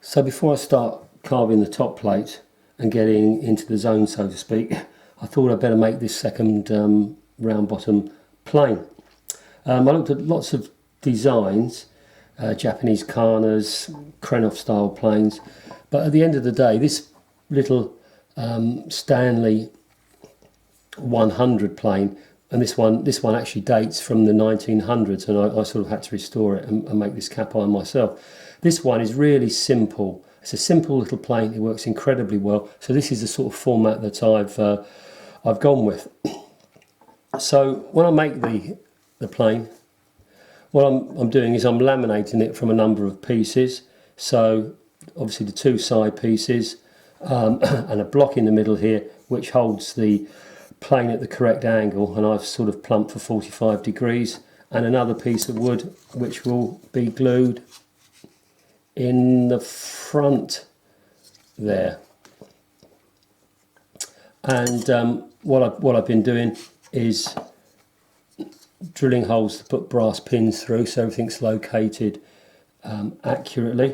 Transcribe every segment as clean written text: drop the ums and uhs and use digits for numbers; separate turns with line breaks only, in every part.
So before I start carving the top plate and getting into the zone, so to speak, I thought I'd better make this second round bottom plane. I looked at lots of designs, Japanese kanas, Krenov style planes, but at the end of the day this little Stanley 100 plane, and this one actually dates from the 1900s, and I sort of had to restore it and make this cap iron myself. This one is really simple. It's a simple little plane. It works incredibly well. So this is the sort of format that I've gone with. So when I make the plane, what I'm doing is I'm laminating it from a number of pieces. So obviously the two side pieces and a block in the middle here, which holds the plane at the correct angle, and I've sort of plumped for 45 degrees, and another piece of wood which will be glued in the front there. And what I've been doing is drilling holes to put brass pins through, so everything's located accurately.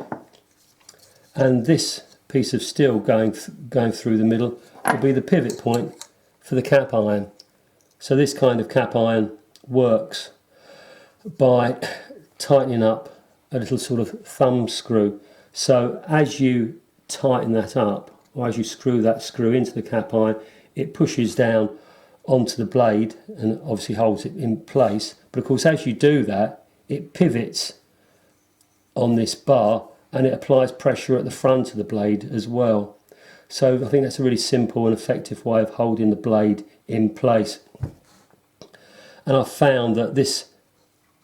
And this piece of steel going through the middle will be the pivot point for the cap iron. So this kind of cap iron works by tightening up a little sort of thumb screw. So as you tighten that up, or as you screw that screw into the cap iron, it pushes down onto the blade and obviously holds it in place. But of course, as you do that, it pivots on this bar and it applies pressure at the front of the blade as well. So I think that's a really simple and effective way of holding the blade in place. And I found that this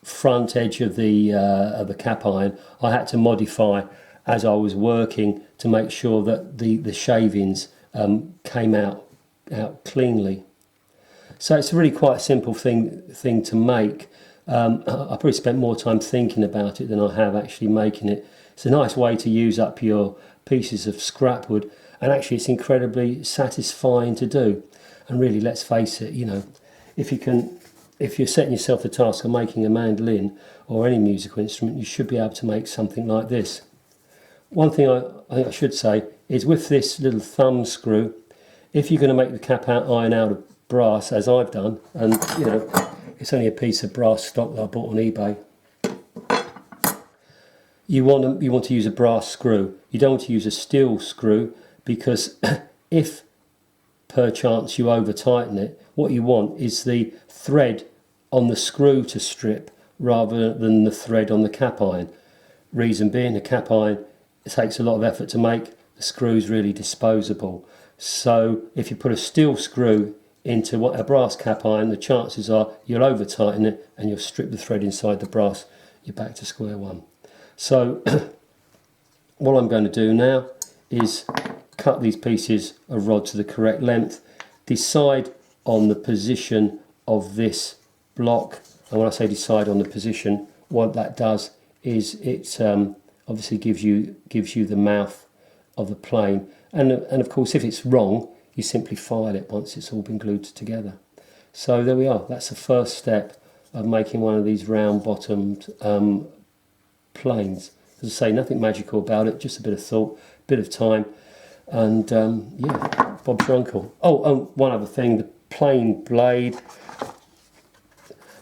front edge of the cap iron I had to modify as I was working to make sure that the shavings came out cleanly. So it's really quite a simple thing to make. I probably spent more time thinking about it than I have actually making it. It's a nice way to use up your pieces of scrap wood, and actually it's incredibly satisfying to do. And really, let's face it, you know, if you're setting yourself the task of making a mandolin or any musical instrument, you should be able to make something like this. One thing I think I should say is, with this little thumb screw, if you're going to make the cap iron out of brass, as I've done, and you know, it's only a piece of brass stock that I bought on eBay, you want to use a brass screw. You don't want to use a steel screw, because if perchance you over tighten it, what you want is the thread on the screw to strip rather than the thread on the cap iron. Reason being, the cap iron, it takes a lot of effort to make. The screw's really disposable. So if you put a steel screw into a brass cap iron, the chances are you'll over tighten it and you'll strip the thread inside the brass. You're back to square one. So what I'm going to do now is cut these pieces of rod to the correct length, decide on the position of this block, and when I say decide on the position, what that does is it obviously gives you the mouth of the plane, and of course if it's wrong you simply file it once it's all been glued together. So there we are. That's the first step of making one of these round bottomed planes. As I say, nothing magical about it, just a bit of thought, a bit of time, and yeah, Bob's your uncle. Oh, one other thing, the plain blade.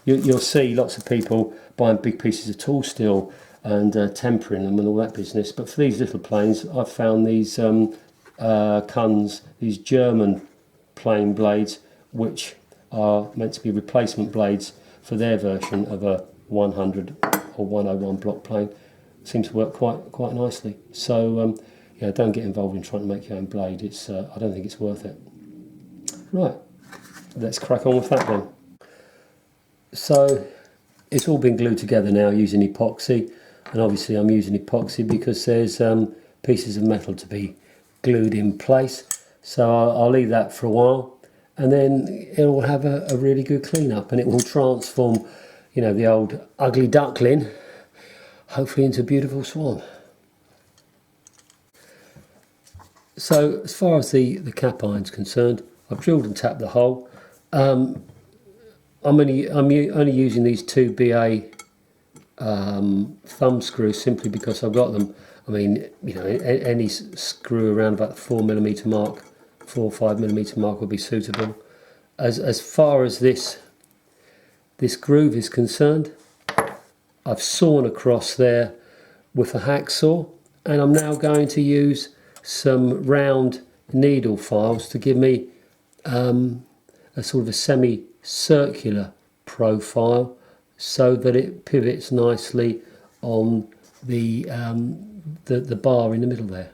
You'll see lots of people buying big pieces of tool steel and tempering them and all that business, but for these little planes I've found these Kunz, these German plain blades, which are meant to be replacement blades for their version of a 100 or 101 block plane. Seems to work quite nicely. So yeah, don't get involved in trying to make your own blade. It's I don't think it's worth it. Right, let's crack on with that then. So it's all been glued together now using epoxy, and obviously I'm using epoxy because there's pieces of metal to be glued in place. So I'll leave that for a while, and then it will have a really good clean up, and it will transform, you know, the old ugly duckling hopefully into a beautiful swan. So as far as the cap iron's concerned, I've drilled and tapped the hole. I'm only using these two BA thumb screws simply because I've got them. I mean, you know, any screw around about the 4mm mark, 4 or 5mm mark would be suitable. As far as this groove is concerned, I've sawn across there with a hacksaw, and I'm now going to use some round needle files to give me a sort of a semi-circular profile so that it pivots nicely on the bar in the middle there.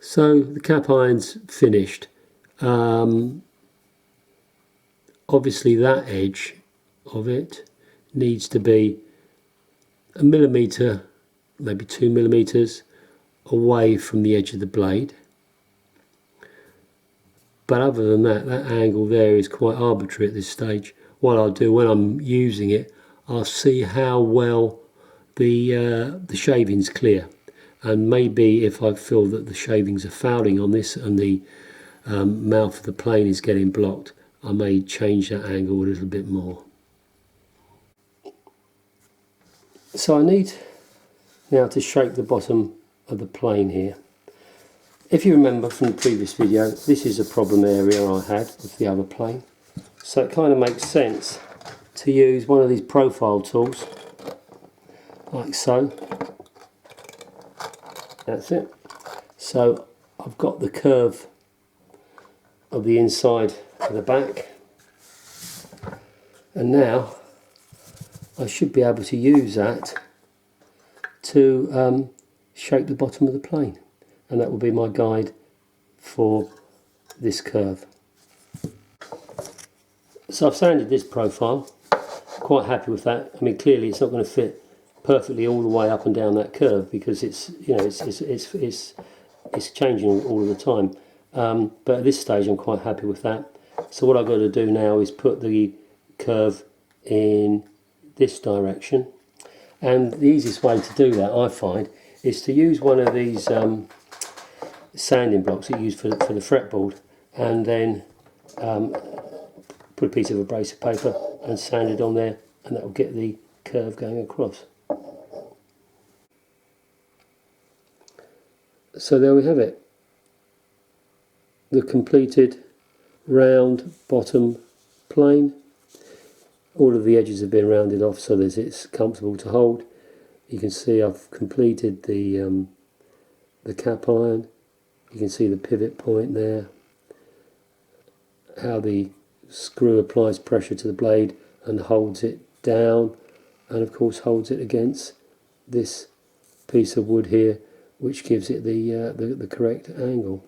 So the cap iron's finished. Obviously that edge of it needs to be 1 millimetre, maybe 2 millimetres away from the edge of the blade. But other than that, that angle there is quite arbitrary at this stage. What I'll do when I'm using it, I'll see how well the shaving's clear. And maybe if I feel that the shavings are fouling on this and the mouth of the plane is getting blocked, I may change that angle a little bit more. So I need now to shape the bottom of the plane here. If you remember from the previous video, this is a problem area I had with the other plane. So it kind of makes sense to use one of these profile tools, like so. That's it. So I've got the curve of the inside of the back, and now I should be able to use that to shape the bottom of the plane, and that will be my guide for this curve. So I've sanded this profile, quite happy with that. I mean, clearly it's not going to fit perfectly all the way up and down that curve because it's, you know, it's changing all of the time. But at this stage I'm quite happy with that. So what I've got to do now is put the curve in this direction, and the easiest way to do that, I find, is to use one of these sanding blocks that you use for the fretboard, and then put a piece of abrasive paper and sand it on there, and that will get the curve going across. So there we have it, the completed round bottom plane. All of the edges have been rounded off so that it's comfortable to hold. You can see I've completed the cap iron. You can see the pivot point there, how the screw applies pressure to the blade and holds it down, and of course holds it against this piece of wood here, which gives it the correct angle.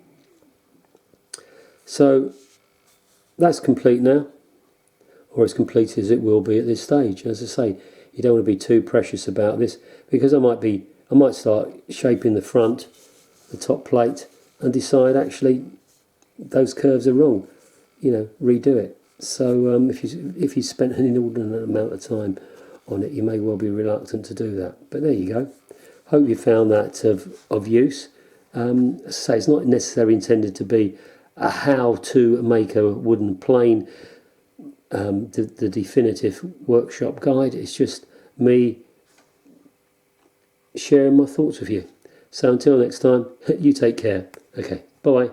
So that's complete now, or as complete as it will be at this stage. As I say, you don't want to be too precious about this, because I might start shaping the front, the top plate, and decide actually those curves are wrong. You know, redo it. So if you spent an inordinate amount of time on it, you may well be reluctant to do that. But there you go. Hope you found that of use. As I say, it's not necessarily intended to be a how to make a wooden plane, the definitive workshop guide. It's just me sharing my thoughts with you. So until next time, you take care. Okay, bye-bye.